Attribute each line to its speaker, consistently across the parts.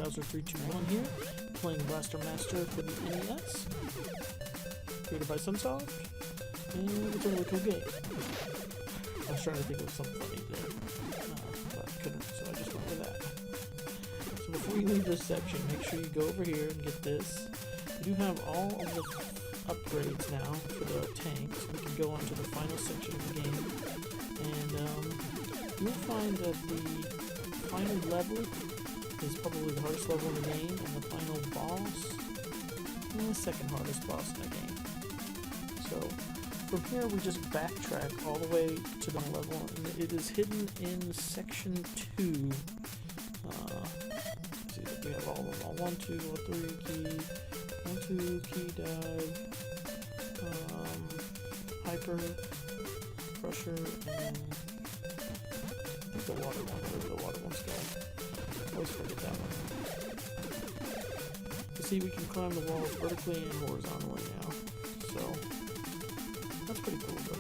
Speaker 1: Bowser321 here, playing Blaster Master for the NES, created by Sunsoft, and it's a really cool game. I was trying to think of something funny there, but I couldn't, so I just went with that. So before you leave this section, make sure you go over here and get this. We do have all of the upgrades now for the tanks. We can go on to the final section of the game, and you'll find that the final level is probably the hardest level in the game, and the final boss is the second hardest boss in the game. So from here we just backtrack all the way to the level, and it is hidden in section 2. See that we have all of them, 1, 2, 3 key, 1, 2 key dive, hyper, crusher, and the water one, whatever the water one's called. I always forget that one. You see, we can climb the walls vertically and horizontally now, so that's pretty cool. But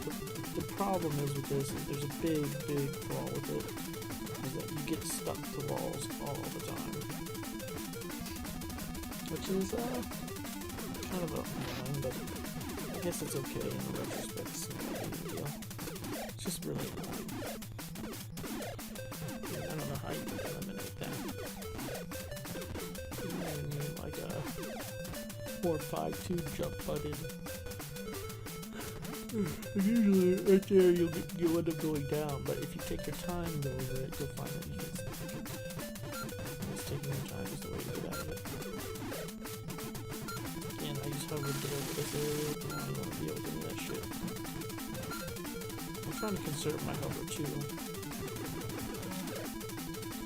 Speaker 1: the problem is with this is there's a big flaw with it, is that you get stuck to walls all the time, which is kind of annoying, but I guess it's okay in retrospect. It's not a big deal. It's just really annoying. I don't know how you can eliminate that. You need like a 4-5-2 jump button. Usually right there you'll end up going down, but if you take your time and go over it, you'll find that you can just taking your time is the way to get out of it. Again, I just hovered to get over this area, but I don't want to deal with any of that shit. I'm trying to conserve my hover too.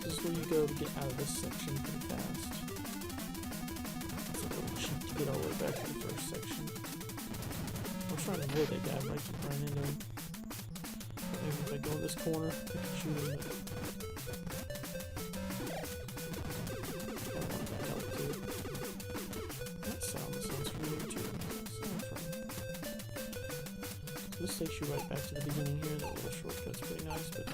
Speaker 1: This is where you go to get out of this section pretty fast. It's a little cheap to get all the way back to the first section. I'm trying to avoid that guy, but I keep running into him. Maybe if I go in this corner, I can shoot him. I want that help too. That sounds familiar too. So this takes you right back to the beginning here. That little shortcut's pretty nice, but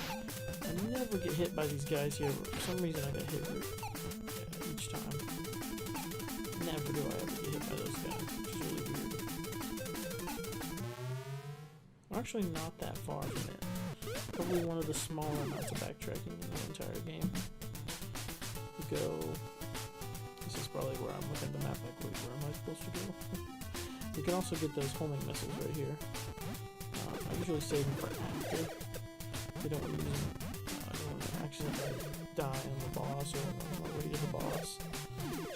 Speaker 1: I never get hit by these guys here. For some reason I get hit each time. Never do I ever get hit by those guys, which is really weird. We're actually not that far from it. Probably one of the smaller amounts of backtracking in the entire game. We go... This is probably where I'm looking at the map like, wait, where am I supposed to go? You can also get those homing missiles right here. I usually save them for after. They don't use them. I don't want to accidentally die on the boss or on my way to the boss.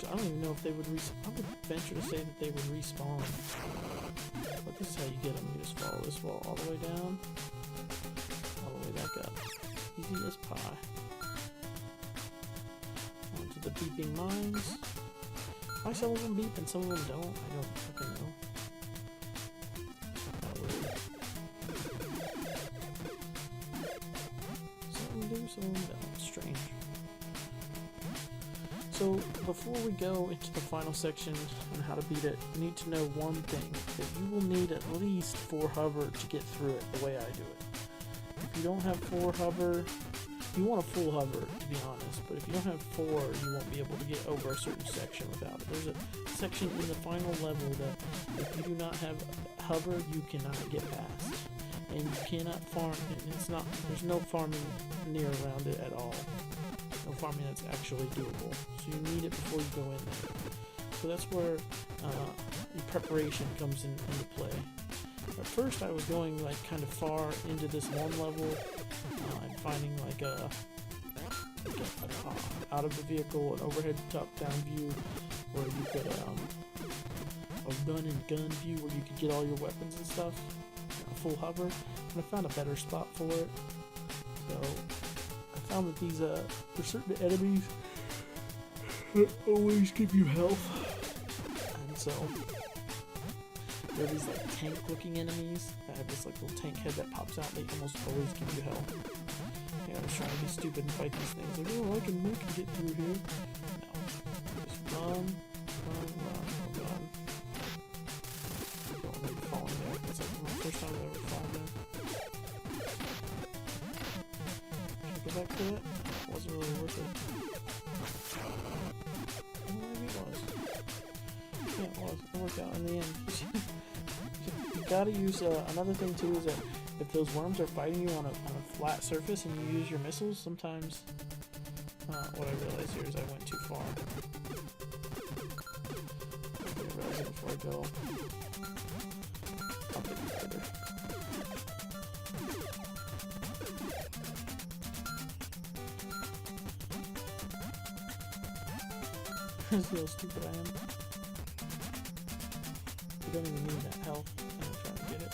Speaker 1: So I don't even know if they would respawn. I would venture to say that they would respawn. But this is how you get them. You just follow this wall all the way down, all the way back up. Easy as pie. Onto the beeping mines. Why some of them beep and some of them don't? I don't fucking know. Not weird. Some of them do, some of them don't. Strange. So, before we go into the final section on how to beat it, you need to know one thing, that you will need at least 4 hover to get through it the way I do it. If you don't have 4 hover, you want a full hover to be honest, but if you don't have 4, you won't be able to get over a certain section without it. There's a section in the final level that if you do not have hover, you cannot get past. And you cannot farm, and there's no farming near around it at all. No farming that's actually doable. So you need it before you go in there. So that's where your preparation comes into play. At first I was going like kind of far into this one level and finding like a out of the vehicle, an overhead top-down view where you could a run and gun view where you could get all your weapons and stuff. Full hover, and I found a better spot for it. So I found that these for certain enemies that always give you health, and so there are these like tank looking enemies that have this like little tank head that pops out. They almost always give you health. Yeah, I was trying to be stupid and fight these things like, oh, I can get through here. No, just run. Oh god. Don't remember falling there. That's like my first time I've ever fallen there. Should I go back to it? It wasn't really worth it. work out in the end. You gotta use, another thing too is that if those worms are fighting you on a flat surface and you use your missiles, sometimes, what I realized here is I went too far. I realize it before I go. I'll get further. See how stupid I am. I don't even need that health. I'm trying to get it.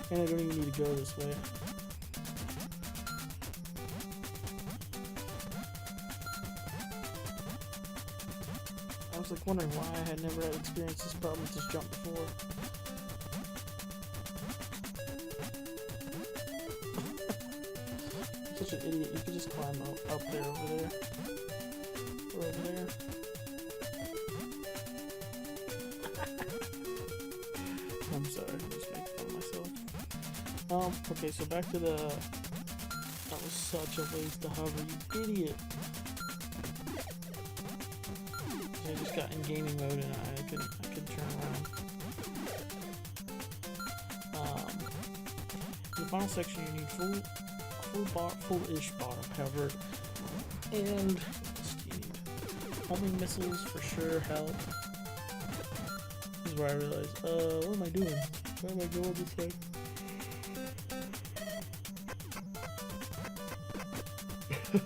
Speaker 1: And I don't even need to go this way. I was like wondering why I had never had experienced this problem with this jump before. I'm such an idiot. You could just climb up there, over there. Or over there. I'm sorry, I'm just making fun of myself. Okay, so back to the... That was such a waste to hover, you idiot! I just got in gaming mode and I could turn around. In the final section you need full-ish bottom cover, and homing missiles for sure help. This is where I realized, what am I doing? Why am I going this way? I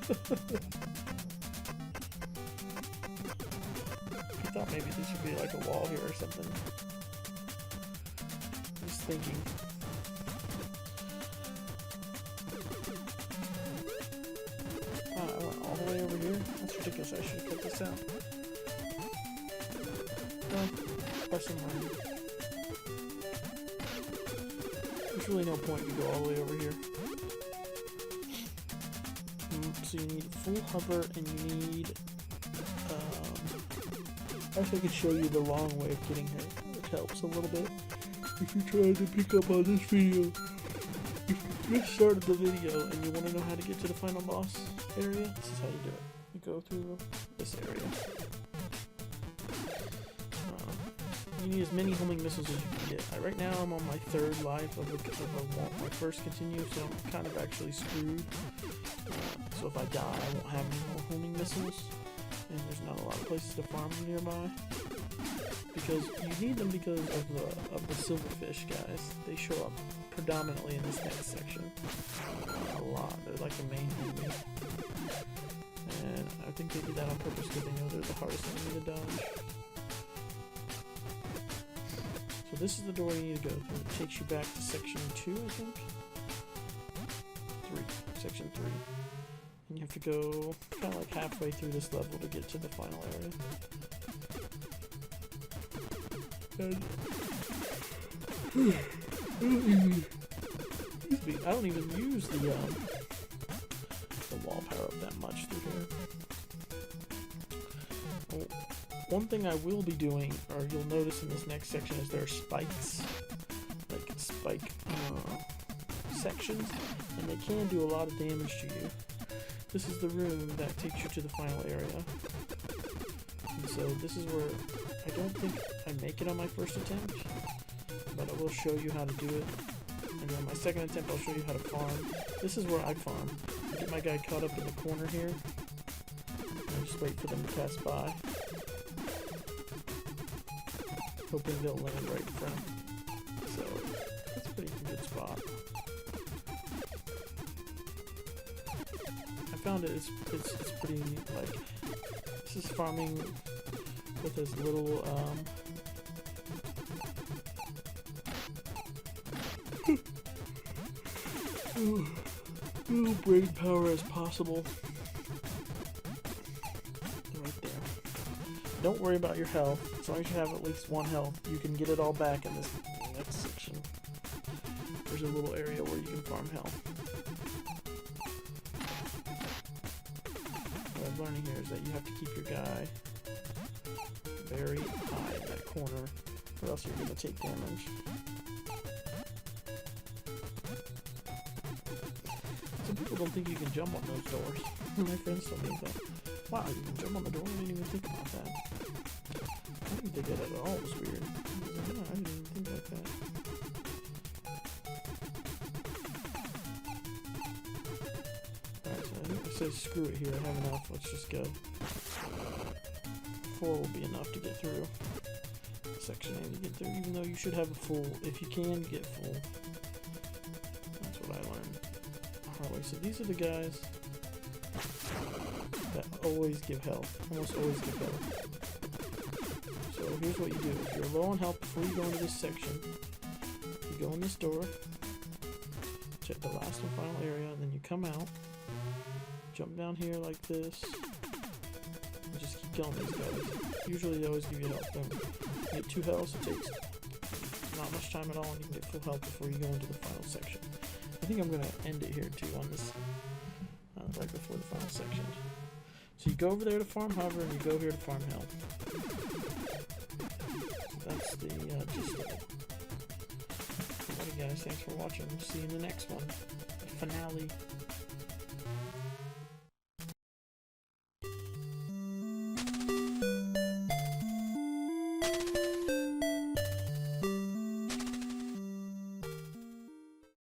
Speaker 1: thought maybe this should be like a wall here or something. Just thinking. I went all the way over here? That's ridiculous, I should have cut this out. Well, press some money. There's really no point to go all the way over here. So you need full hover and you need, actually I could show you the long way of getting here, which helps a little bit. If you're trying to pick up on this video, if you just started the video and you want to know how to get to the final boss area, this is how you do it. You go through this area. You need as many homing missiles as you can get. Right now I'm on my third life of my first continue, so I'm kind of actually screwed. So if I die, I won't have any more homing missiles, and there's not a lot of places to farm them nearby. Because you need them because of the silverfish guys. They show up predominantly in this next section. A lot. They're like the main enemy. And I think they did that on purpose because they know they're the hardest enemy to dodge. So this is the door you need to go through. It takes you back to section 2, I think? 3. Section 3. And you have to go kind of like halfway through this level to get to the final area. And I don't even use the wall power up that much through here. One thing I will be doing, or you'll notice in this next section, is there are spikes, like spike sections, and they can do a lot of damage to you. This is the room that takes you to the final area. And so this is where I don't think I make it on my first attempt, but I will show you how to do it. And then on my second attempt I'll show you how to farm. This is where I farm. I get my guy caught up in the corner here, and I just wait for them to pass by. Hoping they'll land right in front. So, that's a pretty good spot. I found it's pretty, like, this is farming with as little, little brain power as possible. Right there. Don't worry about your health. As long as you have at least 1 health, you can get it all back in this next section. There's a little area where you can farm health. What I'm learning here is that you have to keep your guy very high in that corner, or else you're going to take damage. Some people don't think you can jump on those doors. My friends told me that. Wow, you can jump on the door? I didn't even think about that. didn't think that at all was weird. No, I didn't even think like that. Alright, so I think I say screw it here. I have enough. Let's just go. 4 will be enough to get through the section I need to get through, even though you should have a full. If you can, get full. That's what I learned the hard way. So these are the guys that always give health. Almost always give health. So here's what you do. If you're low on health before you go into this section, you go in this door, check the last and final area, and then you come out, jump down here like this, and just keep killing these guys. Usually they always give you health. Then you get 2 health, it takes not much time at all, and you can get full health before you go into the final section. I think I'm going to end it here too on this, right before the final section. So you go over there to farm hover, and you go here to farm health. That's the gist of it. Alrighty guys, thanks for watching. See you in the next one. Finale.